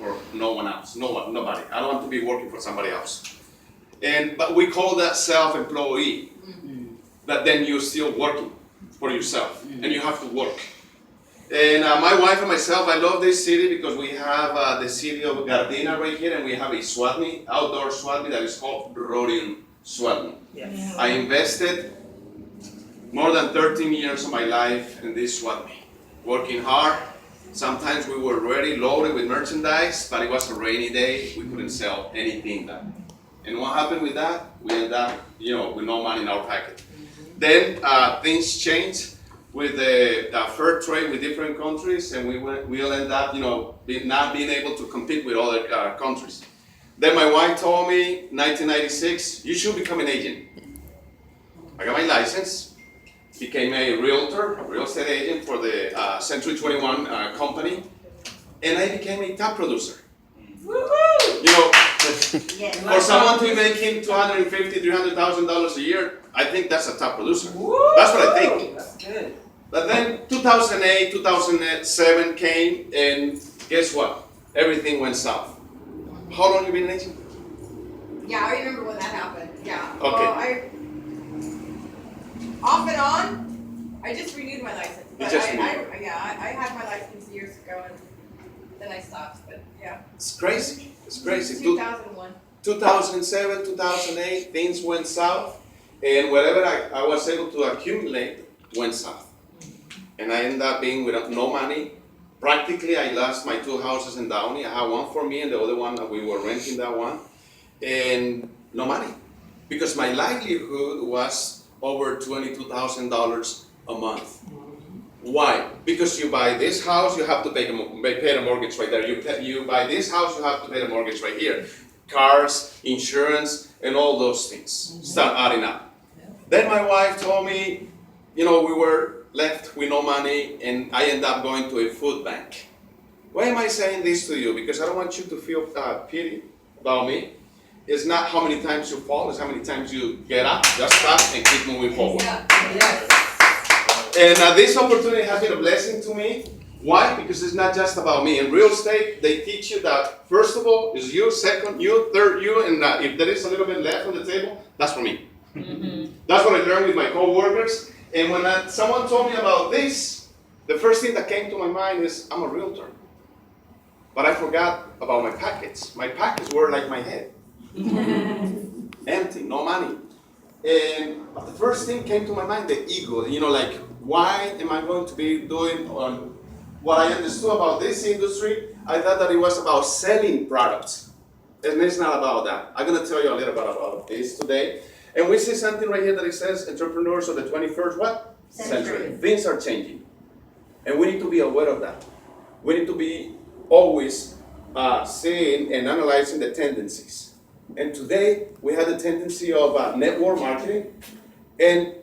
for no one else, nobody. I don't want to be working for somebody else. But we call that self-employee. But then you're still working for yourself, and you have to work. And my wife and myself, I love this city because we have the city of Gardena right here, and we have a swap meet, outdoor swap meet that is called Rhodium Swap Meet. Yes. I invested more than 13 years of my life in this swap meet, working hard. Sometimes we were already loaded with merchandise, but it was a rainy day. We couldn't sell anything then. And what happened with that? We ended up, with no money in our pocket. Then things changed with the fair trade with different countries, and we'll end up, not being able to compete with other countries. Then my wife told me, 1996, you should become an agent. I got my license, became a realtor, a real estate agent for the Century 21 company, and I became a top producer. For someone to be making $250,000, $300,000 a year, I think that's a top producer. That's what I think. That's good. But then 2008, 2007 came, and guess what? Everything went south. How long have you been an agent? Yeah, I remember when that happened. Yeah. Okay. Well, off and on, I just renewed my license. But I had my license years ago, and then I stopped. But yeah. It's crazy. It's crazy. 2001. 2007, 2008, things went south, and whatever I was able to accumulate went south. And I ended up being without no money. Practically, I lost my two houses in Downey. I had one for me and the other one, we were renting that one. And no money. Because my livelihood was over $22,000 a month. Why? Because you buy this house, you have to pay the mortgage right there. You buy this house, you have to pay the mortgage right here. Cars, insurance, and all those things start adding up. Then my wife told me, we were left with no money, and I ended up going to a food bank. Why am I saying this to you? Because I don't want you to feel pity about me. It's not how many times you fall, it's how many times you get up, just stop, and keep moving forward. Yeah. And this opportunity has been a blessing to me. Why? Because it's not just about me. In real estate, they teach you that first of all is you, second you, third you, and if there is a little bit left on the table, that's for me. That's what I learned with my co-workers. And when someone told me about this, the first thing that came to my mind is I'm a realtor. But I forgot about my pockets. My pockets were like my head. Empty, no money. And the first thing came to my mind, the ego. Why am I going to be doing what I understood about this industry? I thought that it was about selling products. And it's not about that. I'm going to tell you a little bit about this today. And we see something right here that it says entrepreneurs of the 21st what? Century. Things are changing. And we need to be aware of that. We need to be always seeing and analyzing the tendencies. And today, we have the tendency of network marketing and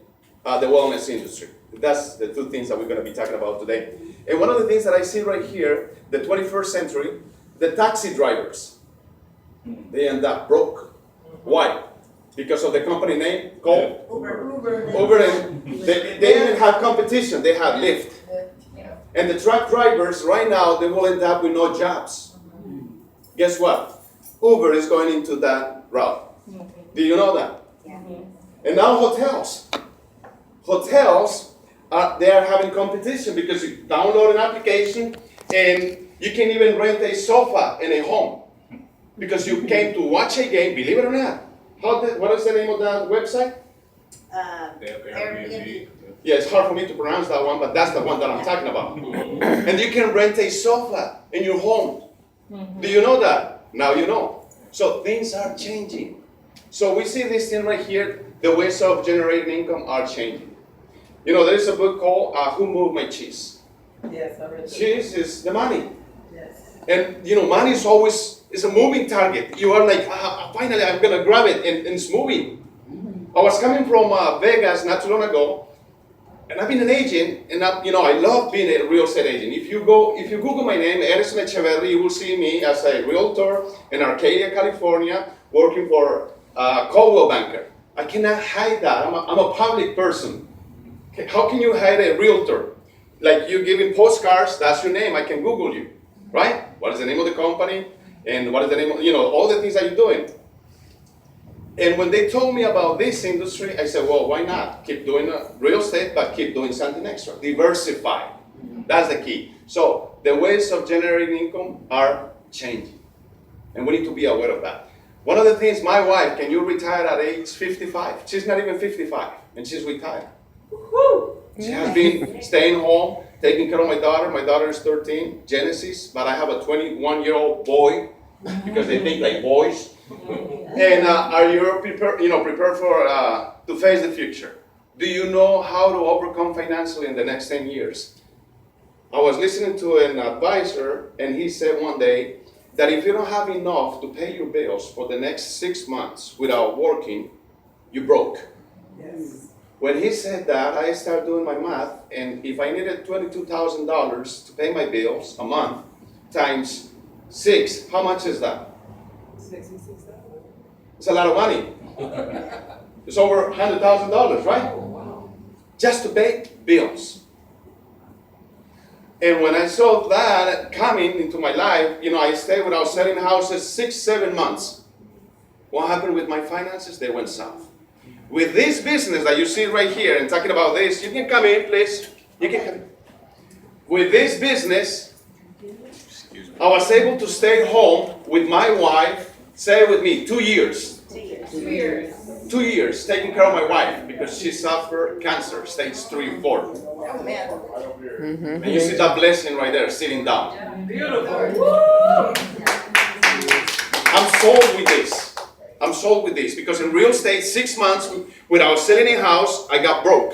the wellness industry. That's the two things that we're going to be talking about today. And one of the things that I see right here, the 21st century, the taxi drivers, they end up broke. Why? Because of the company name called Uber, and they even have competition. They have Lyft. And the truck drivers, right now, they will end up with no jobs. Guess what? Uber is going into that route. Do you know that? And now hotels. Hotels, they are having competition because you download an application and you can even rent a sofa in a home. Because you came to watch a game, believe it or not. What is the name of that website? Airbnb. Yeah, it's hard for me to pronounce that one, but that's the one that I'm talking about. And you can rent a sofa in your home. Do you know that? Now you know. So things are changing. So we see this thing right here, the ways of generating income are changing. There is a book called Who Moved My Cheese? Yes, I read that. Cheese is the money. Yes. And money is always a moving target. You are like, finally I'm gonna grab it, and it's moving. I was coming from Vegas not too long ago, and I've been an agent, and I love being a real estate agent. If you Google my name, Edison Echeverry, you will see me as a realtor in Arcadia, California, working for Coldwell Banker. I cannot hide that. I'm a public person. How can you hide a realtor? Like you giving postcards, that's your name. I can Google you, right? What is the name of the company? And what is the name of, all the things that you're doing. And when they told me about this industry, I said, well, why not? Keep doing real estate, but keep doing something extra. Diversify. That's the key. So the ways of generating income are changing. And we need to be aware of that. One of the things, my wife, can you retire at age 55? She's not even 55, and she's retired. She has been staying home, taking care of my daughter. My daughter is 13, Genesis, but I have a 21-year-old boy, because they think like boys. And are you prepared for to face the future? Do you know how to overcome financially in the next 10 years? I was listening to an advisor, and he said one day that if you don't have enough to pay your bills for the next 6 months without working, you broke. Yes. When he said that, I started doing my math, and if I needed $22,000 to pay my bills a month times 6, how much is that? 66,000. It's a lot of money. It's over $100,000, right? Just to pay bills. And when I saw that coming into my life, I stayed without selling houses 6-7 months. What happened with my finances? They went south. With this business that you see right here, and talking about this, you can come in, please. You can come in. With this business, I was able to stay home with my wife, say it with me, 2 years. 2 years. 2 years taking care of my wife because she suffered cancer, stage 3 and 4. Oh, man. And you see that blessing right there, sitting down. Beautiful. I'm sold with this. I'm sold with this because in real estate, 6 months without selling a house, I got broke.